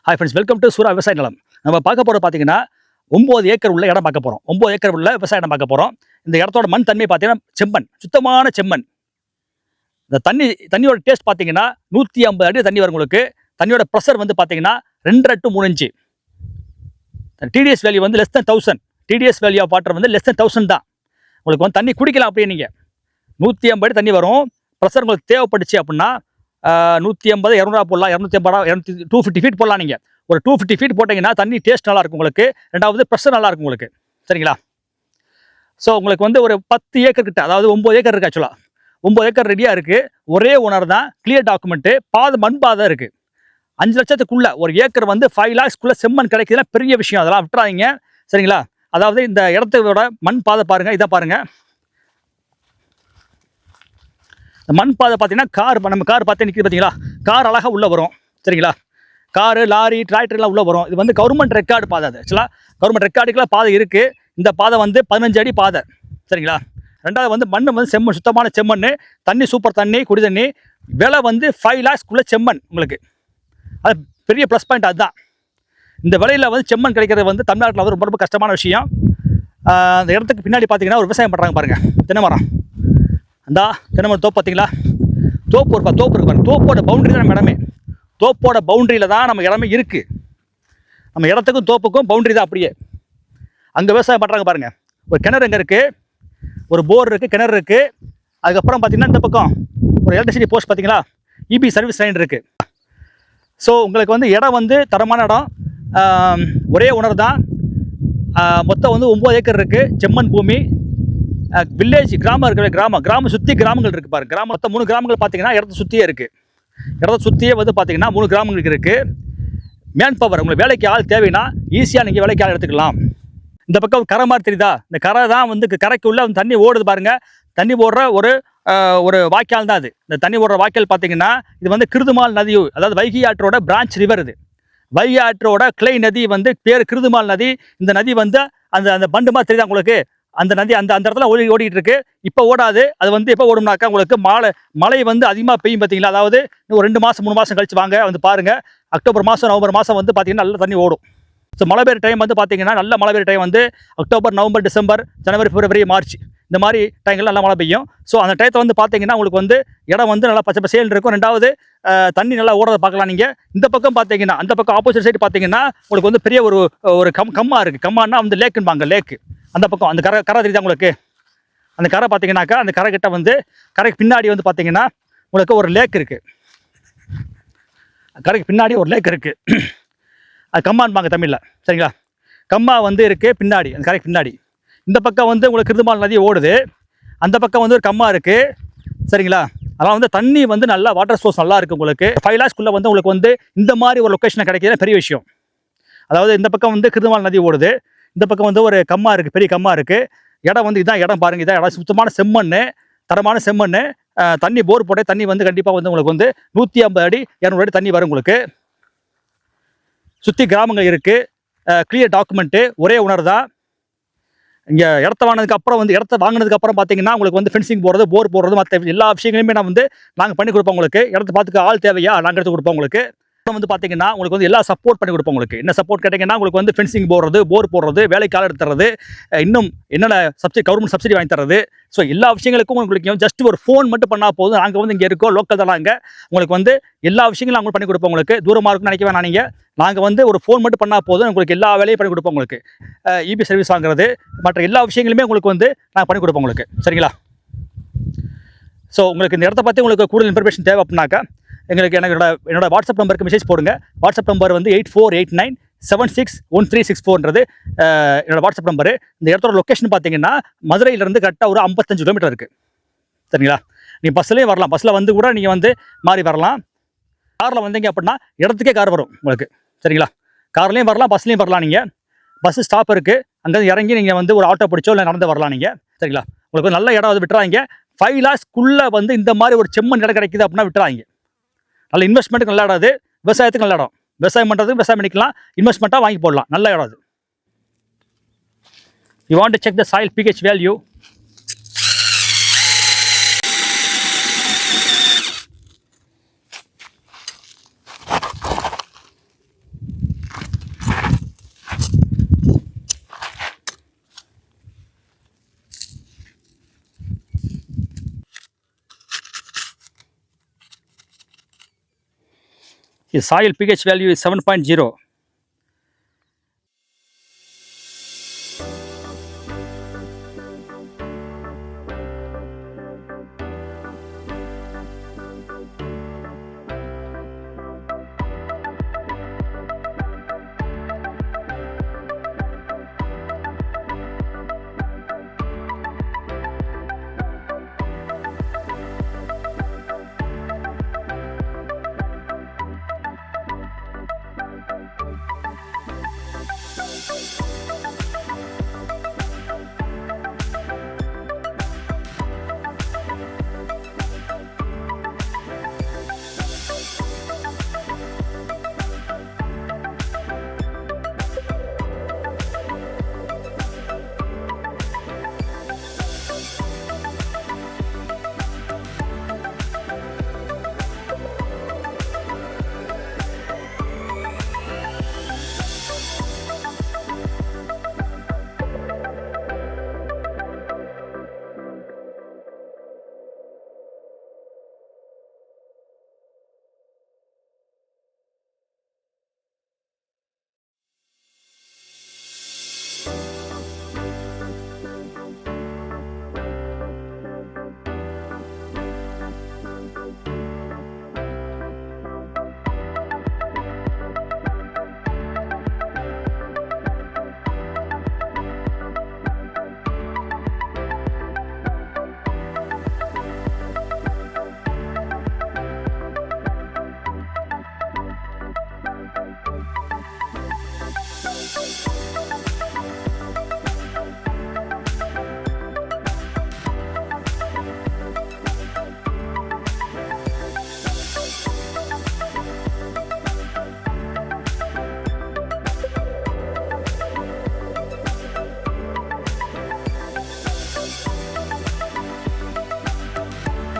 Hi friends, welcome to சூரா விவசாய நிலம். நம்ம பார்க்க போகிறது பார்த்தீங்கன்னா 9 ஏக்கர் உள்ள இடம் பார்க்க போகிறோம். 9 ஏக்கர் உள்ள விவசாய இடம் பார்க்க போகிறோம். இந்த இடத்தோட மண் தன்மை பார்த்தீங்கன்னா செம்மண், சுத்தமான செம்மண். இந்த தண்ணியோட டேஸ்ட் பார்த்தீங்கன்னா 150 அடி தண்ணி வரும் உங்களுக்கு. தண்ணியோட ப்ரெஷர் வந்து பார்த்தீங்கன்னா 2.5 to 3 இன்ச்சு. டிடிஎஸ் வேல்யூ வந்து less than 1000. TDS value of water வந்து லெஸ் தென் 1000 தான். உங்களுக்கு வந்து தண்ணி குடிக்கலாம் அப்படியே. நீங்கள் 150 அடி தண்ணி வரும். ப்ரெஷர் உங்களுக்கு தேவைப்பட்டுச்சு அப்படின்னா 150, 200 போடலாம், 250, 250 ஃபீட் போடலாம். நீங்கள் ஒரு 250 ஃபீட் போட்டிங்கன்னா தண்ணி டேஸ்ட் நல்லாயிருக்கும் உங்களுக்கு. ரெண்டாவது ப்ரெஷர் நல்லாயிருக்கும் உங்களுக்கு. சரிங்களா? ஸோ உங்களுக்கு வந்து ஒரு 10 ஏக்கர் கிட்ட, அதாவது 9 ஏக்கர் இருக்குது. ஆக்சுவலாக 9 ஏக்கர் ரெடியாக இருக்குது. ஒரே ஓனர் தான், கிளியர் டாக்குமெண்ட்டு, மண் பாதை இருக்குது. 5 லட்சத்துக்குள்ளே ஒரு ஏக்கர் வந்து 5 lakhsக்குள்ளே செம்மண் கிடைக்குதுன்னா பெரிய விஷயம். அதெல்லாம் விட்டுறாதீங்க. சரிங்களா? அதாவது இந்த இடத்தோட மண் பாதை பாருங்கள், இதை பாருங்கள். மண் பாதை பார்த்தீங்கன்னா நம்ம கார் பார்த்து நிற்கிது பார்த்தீங்களா? கார் அழகாக உள்ளே வரும். சரிங்களா? காரு, லாரி, டிராக்டர்லாம் உள்ளே வரும். இது வந்து கவர்மெண்ட் ரெக்கார்டு பாதை. அது ஆக்சுவலாக கவர்மெண்ட் ரெக்கார்டுக்கெலாம் பாதை இருக்குது. இந்த பாதை வந்து 15 அடி பாதை. சரிங்களா? ரெண்டாவது வந்து மண் வந்து செம்மண், சுத்தமான செம்மண். தண்ணி சூப்பர் தண்ணி, குடி தண்ணி. விலை வந்து 5 lakhsக்குள்ளே செம்மண் உங்களுக்கு. அது பெரிய ப்ளஸ் பாயிண்ட். அதுதான் இந்த விலையில் வந்து செம்மண் கிடைக்கிறது வந்து தமிழ்நாட்டில் வந்து ரொம்ப ரொம்ப கஷ்டமான விஷயம். அந்த இடத்துக்கு பின்னாடி பார்த்தீங்கன்னா ஒரு விவசாயம் பண்ணுறாங்க பாருங்கள். தென்னை மரம், அந்த தென்னை மரம் தோப்பு பார்த்தீங்களா? தோப்பு இருக்கு பாருங்கள். தோப்போட பவுண்டரி தான் நம்ம இடமே. தோப்போட பவுண்டரியில் தான் நம்ம இடமே இருக்குது. நம்ம இடத்துக்கும் தோப்புக்கும் பவுண்டரி தான். அப்படியே அங்கே விவசாயம் பண்ணுறாங்க பாருங்கள். ஒரு கிணறு அங்கே இருக்குது, ஒரு போர் இருக்குது, கிணறு இருக்குது. அதுக்கப்புறம் பார்த்திங்கன்னா இந்த பக்கம் ஒரு எலக்ட்ரிசிட்டி போஸ்ட் பார்த்தீங்களா? இபி சர்வீஸ் லைன் இருக்குது. ஸோ உங்களுக்கு வந்து இடம் வந்து தரமான இடம். ஒரே ஓனர் தான். மொத்தம் வந்து 9 ஏக்கர் இருக்குது. செம்மண் பூமி. வில்லேஜ், கிராமம் இருக்குது. கிராமம் சுற்றி கிராமங்கள் இருக்குது பாருங்கள். மொத்தம் 3 கிராமங்கள் பார்த்தீங்கன்னா இடத்த சுற்றியே இருக்குது. இடத்த சுற்றியே வந்து பார்த்தீங்கன்னா 3 கிராமங்களுக்கு இருக்குது. மேன் பவர், உங்களுக்கு வேலைக்கு ஆள் தேவைன்னா ஈஸியாக நீங்கள் வேலைக்கு ஆள் எடுத்துக்கலாம். இந்த பக்கம் கரை மாதிரி தெரியுதா? இந்த கரை தான் வந்து கரைக்கு உள்ள தண்ணி ஓடுது பாருங்கள். தண்ணி ஓடுற ஒரு வாய்க்கால் தான் அது. இந்த தண்ணி ஓடுற வாய்க்கால் பார்த்தீங்கன்னா இது வந்து கிருதுமால் நதி, அதாவது வைகை ஆற்றோட பிரான்ச் ரிவர். இது வைகை ஆற்றோட கிளை நதி வந்து பேர் கிருதுமால் நதி. இந்த நதி வந்து அந்த பண்டு மாதிரி தெரியுதா உங்களுக்கு? அந்த நதி அந்த இடத்துல ஓடிட்டு இருக்கு. இப்போ ஓடாது. அது வந்து எப்போ ஓடும்னாக்கா உங்களுக்கு மழை வந்து அதிகமாக பெய்யும் பார்த்தீங்களா? அதாவது ஒரு 2 மாதம் 3 மாதம் கழிச்சு வாங்க வந்து பாருங்கள். அக்டோபர் மாதம், நவம்பர் மாதம் வந்து பார்த்தீங்கன்னா நல்ல தண்ணி ஓடும். ஸோ மழை பெய்யுற டைம் வந்து பார்த்தீங்கன்னா நல்ல மழை பெய்யுற டைம் வந்து அக்டோபர், நவம்பர், டிசம்பர், ஜனவரி, பிப்ரவரி, மார்ச், இந்த மாதிரி டைம்கள் நல்லா மழை பெய்யும். ஸோ அந்த டயத்தை வந்து பார்த்தீங்கன்னா உங்களுக்கு வந்து இடம் வந்து நல்லா பச்சை பசேல் இருக்கும். ரெண்டாவது தண்ணி நல்லா ஓடுறத பார்க்கலாம். நீங்கள் இந்த பக்கம் பார்த்தீங்கன்னா, அந்த பக்கம் ஆப்போசிட் சைடு பார்த்தீங்கன்னா உங்களுக்கு வந்து பெரிய ஒரு கம்மா இருக்குது. கம்மானா வந்து லேக்குன்பாங்க. லேக்கு அந்த பக்கம் அந்த கரை தெரியுதா உங்களுக்கு? அந்த கரை பார்த்தீங்கன்னாக்கா அந்த கரை கிட்ட வந்து கரைக்கு பின்னாடி வந்து பார்த்தீங்கன்னா உங்களுக்கு ஒரு லேக் இருக்குது. கரைக்கு பின்னாடி ஒரு லேக் இருக்குது. அது கம்மான்பாங்க தமிழில். சரிங்களா? கம்மா வந்து இருக்குது பின்னாடி, அந்த கரைக்கு பின்னாடி. இந்த பக்கம் வந்து உங்களுக்கு கிருதுமால் நதி ஓடுது. அந்த பக்கம் வந்து ஒரு கம்மா இருக்குது. சரிங்களா? அதனால் வந்து தண்ணி வந்து நல்லா வாட்டர் சோர்ஸ் நல்லா இருக்குது உங்களுக்கு. 5 lakhsக்குள்ளே வந்து உங்களுக்கு வந்து இந்த மாதிரி ஒரு லொக்கேஷனை கிடைக்கிது பெரிய விஷயம். அதாவது இந்த பக்கம் வந்து கிருதுமால் நதி ஓடுது, இந்த பக்கம் வந்து ஒரு கம்மா இருக்குது, பெரிய கம்மா இருக்குது. இடம் வந்து இதான் இடம் பாருங்கள். இதான் இடம். சுத்தமான செம்மண், தரமான செம்மண். தண்ணி போர் போட்டே தண்ணி வந்து கண்டிப்பாக வந்து உங்களுக்கு வந்து 150 அடி 200 அடி தண்ணி வரும் உங்களுக்கு. சுற்றி கிராமங்கள் இருக்குது. கிளியர் டாக்குமெண்ட்டு, ஒரே ஓனர் தான். இங்கே இடத்த வாங்கினதுக்கு அப்புறம் பார்த்தீங்கன்னா உங்களுக்கு வந்து ஃபென்சிங் போடுறது, போர் போடுறது, மற்ற எல்லா விஷயங்களையுமே நாங்கள் பண்ணி கொடுப்போம் உங்களுக்கு. இடத்த பார்த்துக்க ஆள் தேவையா நாங்கள் எடுத்து கொடுப்போம் உங்களுக்கு. வந்து பார்த்தீங்கன்னா உங்களுக்கு வந்து எல்லா சப்போர்ட் பண்ணி கொடுப்போம் உங்களுக்கு. என்ன சப்போர்ட் கேட்டிங்கன்னா உங்களுக்கு வந்து ஃபென்சிங் போடுறது, போர் போடுறது, வேலைக்கு ஆள் எடுத்து தர்றது, இன்னும் என்னென்ன கவர்மெண்ட் சப்சிடி வாங்கி தர்றது. ஸோ எல்லா விஷயங்களுக்கும் உங்களுக்கு ஜஸ்ட் ஒரு ஃபோன் மட்டும் பண்ணால் போதும். நாங்கள் வந்து இங்கே இருக்கோம், லோக்கல் தான். நாங்கள் உங்களுக்கு வந்து எல்லா விஷயங்களும் நாங்கள் பண்ணி கொடுப்போம் உங்களுக்கு. தூரமாக இருக்குன்னு நினைக்க வேணாம். நீங்கள் நாங்கள் வந்து ஒரு ஃபோன் மட்டும் பண்ணால் போதும், உங்களுக்கு எல்லா வேலையும் பண்ணி கொடுப்போம் உங்களுக்கு. இபி சர்வீஸ் வாங்குறது, மற்ற எல்லா விஷயங்களுமே உங்களுக்கு வந்து நாங்கள் பண்ணி கொடுப்போம் உங்களுக்கு. சரிங்களா? ஸோ உங்களுக்கு இந்த இடத்த பற்றி உங்களுக்கு கூடுதல் இன்ஃபர்மேஷன் தேவை அப்படின்னாக்கா என்னோட வாட்ஸ்அப் நம்பருக்கு மெசேஜ் போடுங்க. வாட்ஸ்அப் நம்பர் வந்து 8489761364 என்னோட வாட்ஸ்அப் நம்பரு. இந்த இடத்தோட லொக்கேஷன் பார்த்தீங்கன்னா மதுரையிலேருந்து கரெக்டாக ஒரு 55 கிலோமீட்டர் இருக்குது. சரிங்களா? நீங்கள் பஸ்லேயும் வரலாம். பஸ்ஸில் வந்து கூட நீங்கள் வந்து மாறி வரலாம். காரில் வந்தீங்க அப்படின்னா இடத்துக்கே கார் வரும் உங்களுக்கு. சரிங்களா? கார்லேயும் வரலாம், பஸ்லேயும் வரலாம். நீங்கள் பஸ்ஸு ஸ்டாப் இருக்குது, அங்கேருந்து இறங்கி நீங்கள் வந்து ஒரு ஆட்டோ பிடிச்சோ இல்லை நடந்து வரலாம் நீங்கள். சரிங்களா? உங்களுக்கு நல்ல இடம் வந்து விட்டுறாங்க. 5 lakhsக்குள்ளே வந்து இந்த மாதிரி ஒரு செம்மண் இடம் கிடைக்குது அப்படின்னா விட்டுறாங்க. நல்ல இன்வெஸ்ட்மெண்ட்டுக்கு நல்ல இடம் அது. விவசாயத்துக்கு நல்ல இடம். விவசாயம் பண்ணுறதுக்கு விவசாயம் பண்ணிக்கலாம், இன்வெஸ்ட்மெண்ட்டாக வாங்கி போடலாம். நல்ல இடம் அது. You want to check the soil pH value. His soil pH value is 7.0.